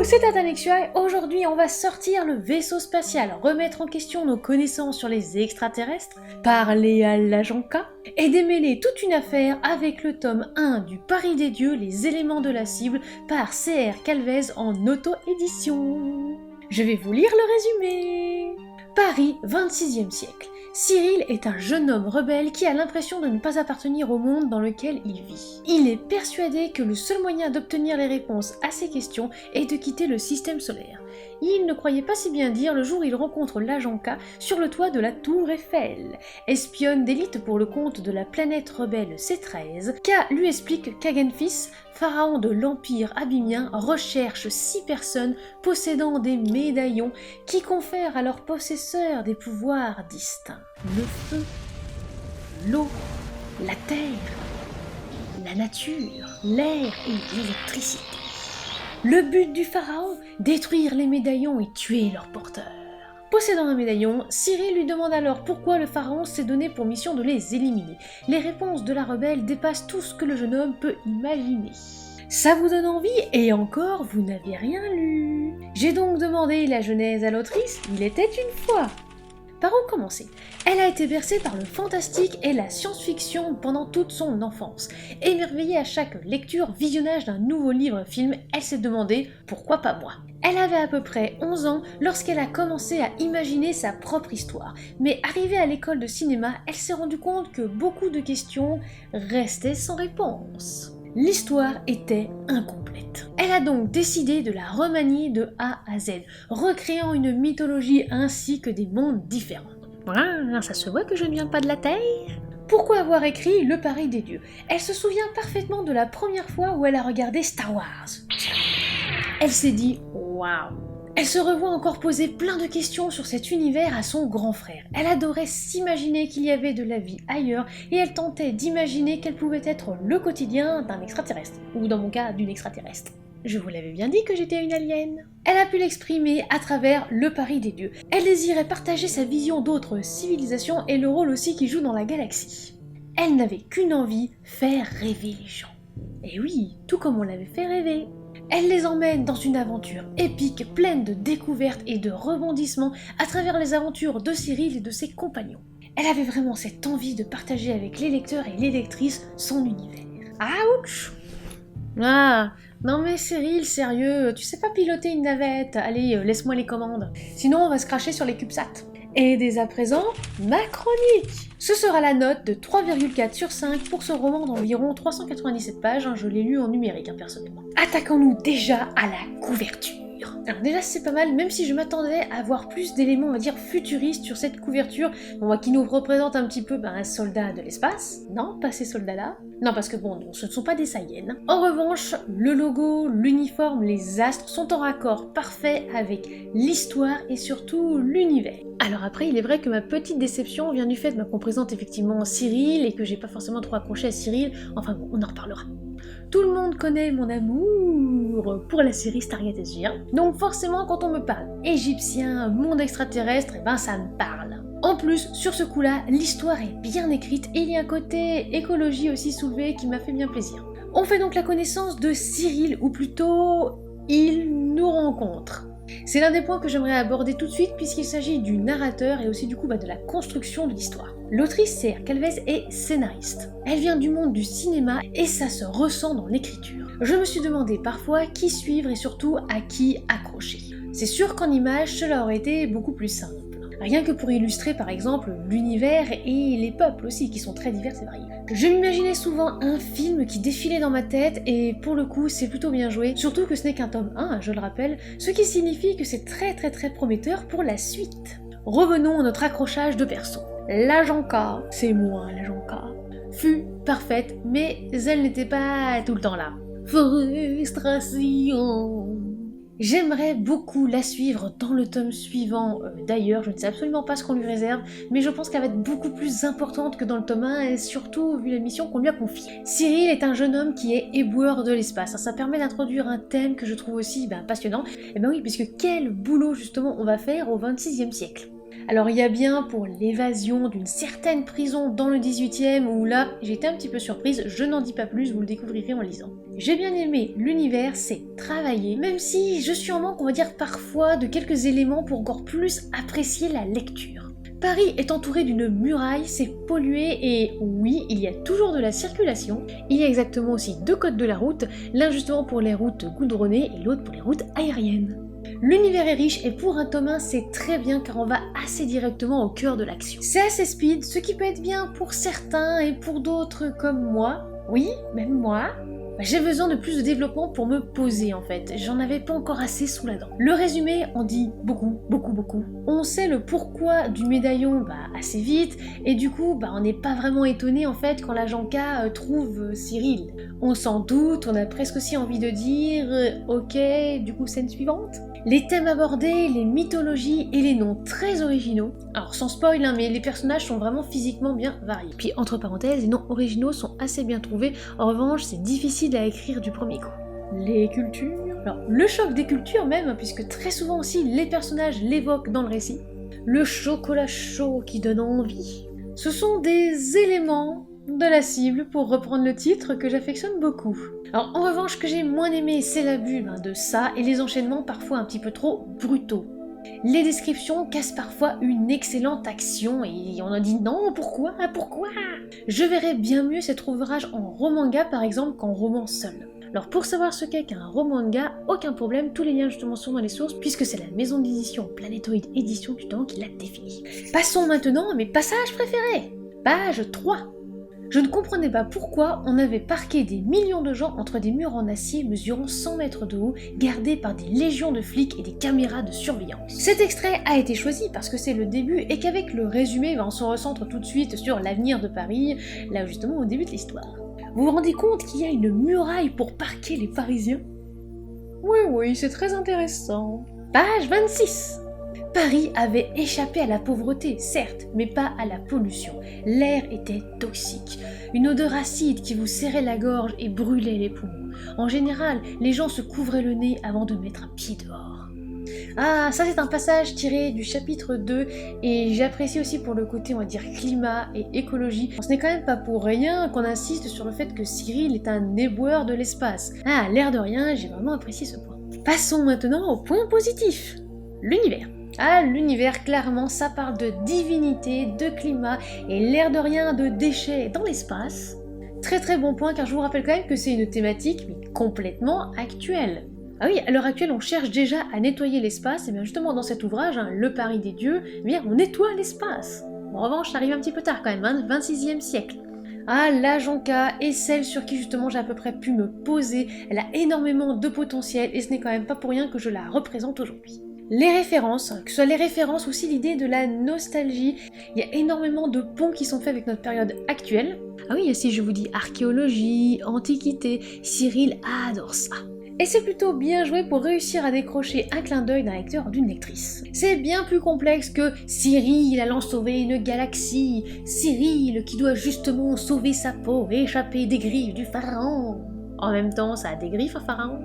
c'est Tatanexua et aujourd'hui on va sortir le vaisseau spatial, remettre en question nos connaissances sur les extraterrestres, parler à l'agent K et démêler toute une affaire avec le tome 1 du Paris des Dieux, les éléments de la cible par C.R. Calvez en auto-édition. Je vais vous lire le résumé. Paris, 26e siècle. Cyril est un jeune homme rebelle qui a l'impression de ne pas appartenir au monde dans lequel il vit. Il est persuadé que le seul moyen d'obtenir les réponses à ses questions est de quitter le système solaire. Il ne croyait pas si bien dire le jour où il rencontre l'agent K sur le toit de la tour Eiffel. Espionne d'élite pour le compte de la planète rebelle C13, K lui explique qu'Agenfis, pharaon de l'Empire abymien, recherche 6 personnes possédant des médaillons qui confèrent à leurs possesseurs des pouvoirs distincts. Le feu, l'eau, la terre, la nature, l'air et l'électricité. Le but du pharaon, détruire les médaillons et tuer leurs porteurs. Possédant un médaillon, Cyril lui demande alors pourquoi le pharaon s'est donné pour mission de les éliminer. Les réponses de la rebelle dépassent tout ce que le jeune homme peut imaginer. Ça vous donne envie et encore, vous n'avez rien lu. J'ai donc demandé la genèse à l'autrice, il était une fois. Par où commencer? Elle a été bercée par le fantastique et la science-fiction pendant toute son enfance. Émerveillée à chaque lecture, visionnage d'un nouveau livre-film, elle s'est demandé « Pourquoi pas moi ?» Elle avait à peu près 11 ans lorsqu'elle a commencé à imaginer sa propre histoire. Mais arrivée à l'école de cinéma, elle s'est rendue compte que beaucoup de questions restaient sans réponse. L'histoire était incomplète. Elle a donc décidé de la remanier de A à Z, recréant une mythologie ainsi que des mondes différents. Ah, ça se voit que je ne viens pas de la Terre. Pourquoi avoir écrit Le Paris des Dieux? Elle se souvient parfaitement de la première fois où elle a regardé Star Wars. Elle s'est dit « Waouh !» Elle se revoit encore poser plein de questions sur cet univers à son grand frère. Elle adorait s'imaginer qu'il y avait de la vie ailleurs et elle tentait d'imaginer quel pouvait être le quotidien d'un extraterrestre, ou dans mon cas d'une extraterrestre. Je vous l'avais bien dit que j'étais une alien. Elle a pu l'exprimer à travers Le Paris des Dieux. Elle désirait partager sa vision d'autres civilisations et le rôle aussi qu'il joue dans la galaxie. Elle n'avait qu'une envie, faire rêver les gens. Et oui, tout comme on l'avait fait rêver. Elle les emmène dans une aventure épique, pleine de découvertes et de rebondissements à travers les aventures de Cyril et de ses compagnons. Elle avait vraiment cette envie de partager avec les lecteurs et les lectrices son univers. Ouch! Ah, non mais Cyril, sérieux, tu sais pas piloter une navette, allez, laisse-moi les commandes. Sinon on va se cracher sur les CubeSat. Et dès à présent, ma chronique. Ce sera la note de 3,4 sur 5 pour ce roman d'environ 397 pages, je l'ai lu en numérique personnellement. Attaquons-nous déjà à la couverture. Alors déjà c'est pas mal, même si je m'attendais à voir plus d'éléments, on va dire, futuristes sur cette couverture, qui nous représente un petit peu un soldat de l'espace. Non, pas ces soldats-là. Non, parce que bon, ce ne sont pas des Saiyans. En revanche, le logo, l'uniforme, les astres sont en raccord parfait avec l'histoire et surtout l'univers. Alors après, il est vrai que ma petite déception vient du fait qu'on présente effectivement Cyril et que j'ai pas forcément trop accroché à Cyril, enfin bon, on en reparlera. Tout le monde connaît mon amour pour la série Stargate SG1, donc forcément quand on me parle égyptien, monde extraterrestre, ça me parle. En plus, sur ce coup-là, l'histoire est bien écrite et il y a un côté écologie aussi soulevé qui m'a fait bien plaisir. On fait donc la connaissance de Cyril, ou plutôt, il nous rencontre. C'est l'un des points que j'aimerais aborder tout de suite puisqu'il s'agit du narrateur et aussi du coup de la construction de l'histoire. L'autrice C.R. Calvez est scénariste. Elle vient du monde du cinéma et ça se ressent dans l'écriture. Je me suis demandé parfois qui suivre et surtout à qui accrocher. C'est sûr qu'en image, cela aurait été beaucoup plus simple. Rien que pour illustrer par exemple l'univers et les peuples aussi qui sont très divers et variés. Je m'imaginais souvent un film qui défilait dans ma tête et pour le coup c'est plutôt bien joué, surtout que ce n'est qu'un tome 1, je le rappelle, ce qui signifie que c'est très prometteur pour la suite. Revenons à notre accrochage de perso. L'agent K, c'est moi l'agent K, fut parfaite mais elle n'était pas tout le temps là. Frustration. J'aimerais beaucoup la suivre dans le tome suivant, d'ailleurs je ne sais absolument pas ce qu'on lui réserve, mais je pense qu'elle va être beaucoup plus importante que dans le tome 1 et surtout vu la mission qu'on lui a confiée. Cyril est un jeune homme qui est éboueur de l'espace, ça permet d'introduire un thème que je trouve aussi passionnant, et oui puisque quel boulot justement on va faire au 26e siècle. Alors il y a bien pour l'évasion d'une certaine prison dans le 18e où là j'étais un petit peu surprise, je n'en dis pas plus, vous le découvrirez en lisant. J'ai bien aimé l'univers, c'est travaillé, même si je suis en manque on va dire parfois de quelques éléments pour encore plus apprécier la lecture. Paris est entouré d'une muraille, c'est pollué et oui, il y a toujours de la circulation. Il y a exactement aussi 2 codes de la route, l'un justement pour les routes goudronnées et l'autre pour les routes aériennes. L'univers est riche et pour un tome 1 c'est très bien car on va assez directement au cœur de l'action. C'est assez speed, ce qui peut être bien pour certains et pour d'autres comme moi. Oui, même moi. J'ai besoin de plus de développement pour me poser en fait, j'en avais pas encore assez sous la dent. Le résumé en dit beaucoup. On sait le pourquoi du médaillon assez vite, et du coup on n'est pas vraiment étonné en fait quand l'agent K trouve Cyril. On s'en doute, on a presque aussi envie de dire ok, du coup scène suivante. Les thèmes abordés, les mythologies et les noms très originaux. Alors sans spoil mais les personnages sont vraiment physiquement bien variés. Puis entre parenthèses, les noms originaux sont assez bien trouvés, en revanche c'est difficile à écrire du premier coup. Les cultures... Alors le choc des cultures même, puisque très souvent aussi les personnages l'évoquent dans le récit. Le chocolat chaud qui donne envie. Ce sont des éléments de la cible, pour reprendre le titre, que j'affectionne beaucoup. Alors en revanche, ce que j'ai moins aimé, c'est l'abus de ça et les enchaînements parfois un petit peu trop brutaux. Les descriptions cassent parfois une excellente action et on a dit non, pourquoi? Je verrais bien mieux cet ouvrage en roman-ga par exemple qu'en roman seul. Alors pour savoir ce qu'est qu'un roman-ga, aucun problème, tous les liens justement sont dans les sources puisque c'est la maison d'édition Planétoïde Édition justement qui l'a défini. Passons maintenant à mes passages préférés. Page 3. Je ne comprenais pas pourquoi on avait parqué des millions de gens entre des murs en acier mesurant 100 mètres de haut, gardés par des légions de flics et des caméras de surveillance. Cet extrait a été choisi parce que c'est le début et qu'avec le résumé, on se recentre tout de suite sur l'avenir de Paris, là où justement au début de l'histoire. Vous vous rendez compte qu'il y a une muraille pour parquer les Parisiens? Oui, c'est très intéressant. Page 26. Paris avait échappé à la pauvreté, certes, mais pas à la pollution. L'air était toxique, une odeur acide qui vous serrait la gorge et brûlait les poumons. En général, les gens se couvraient le nez avant de mettre un pied dehors. Ah, ça c'est un passage tiré du chapitre 2, et j'apprécie aussi pour le côté, on va dire, climat et écologie. Ce n'est quand même pas pour rien qu'on insiste sur le fait que Cyril est un éboueur de l'espace. Ah, l'air de rien, j'ai vraiment apprécié ce point. Passons maintenant au point positif, l'univers. Ah, l'univers, clairement, ça parle de divinité, de climat, et l'air de rien, de déchets dans l'espace. Très bon point, car je vous rappelle quand même que c'est une thématique, mais complètement actuelle. Ah oui, à l'heure actuelle, on cherche déjà à nettoyer l'espace, et bien justement dans cet ouvrage, Le Paris des dieux, eh bien on nettoie l'espace. En revanche, ça arrive un petit peu tard quand même, 26e siècle. Ah, l'agent K est celle sur qui justement j'ai à peu près pu me poser, elle a énormément de potentiel, et ce n'est quand même pas pour rien que je la représente aujourd'hui. Les références, que ce soit les références, aussi l'idée de la nostalgie, il y a énormément de ponts qui sont faits avec notre période actuelle. Ah oui, si je vous dis archéologie, antiquité, Cyril adore ça. Et c'est plutôt bien joué pour réussir à décrocher un clin d'œil d'un lecteur ou d'une lectrice. C'est bien plus complexe que Cyril allant sauver une galaxie, Cyril qui doit justement sauver sa peau et échapper des griffes du pharaon. En même temps, ça a des griffes, un pharaon.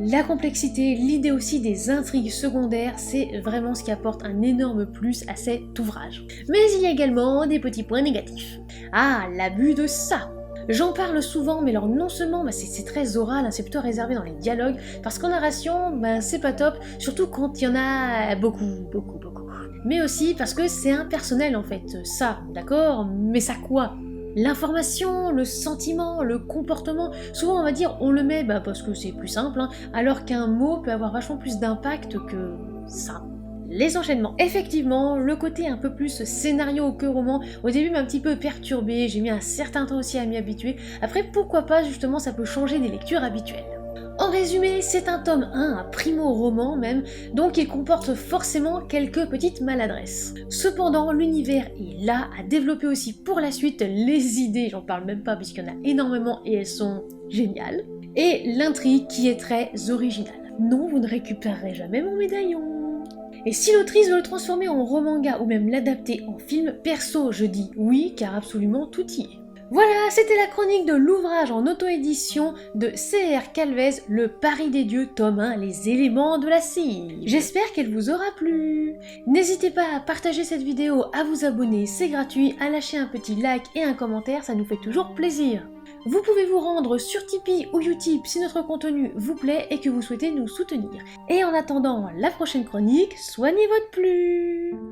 La complexité, l'idée aussi des intrigues secondaires, c'est vraiment ce qui apporte un énorme plus à cet ouvrage. Mais il y a également des petits points négatifs. Ah, l'abus de ça. J'en parle souvent, mais alors non seulement c'est très oral, c'est plutôt réservé dans les dialogues, parce qu'en narration, c'est pas top, surtout quand il y en a beaucoup. Mais aussi parce que c'est impersonnel en fait, ça, d'accord, mais ça quoi? L'information, le sentiment, le comportement, souvent on va dire on le met parce que c'est plus simple, alors qu'un mot peut avoir vachement plus d'impact que ça. Les enchaînements. Effectivement, le côté un peu plus scénario que roman, au début m'a un petit peu perturbé, j'ai mis un certain temps aussi à m'y habituer. Après, pourquoi pas, justement, ça peut changer des lectures habituelles. En résumé, c'est un tome 1, un primo-roman même, donc il comporte forcément quelques petites maladresses. Cependant, l'univers est là à développer aussi pour la suite les idées, j'en parle même pas puisqu'il y en a énormément et elles sont géniales, et l'intrigue qui est très originale. Non, vous ne récupérerez jamais mon médaillon. Et si l'autrice veut le transformer en roman-ga ou même l'adapter en film, perso je dis oui car absolument tout y est. Voilà, c'était la chronique de l'ouvrage en auto-édition de C.R. Calvez, Le Paris des Dieux, tome 1, les éléments de la cime. J'espère qu'elle vous aura plu. N'hésitez pas à partager cette vidéo, à vous abonner, c'est gratuit, à lâcher un petit like et un commentaire, ça nous fait toujours plaisir. Vous pouvez vous rendre sur Tipeee ou Utip si notre contenu vous plaît et que vous souhaitez nous soutenir. Et en attendant la prochaine chronique, soignez votre plume.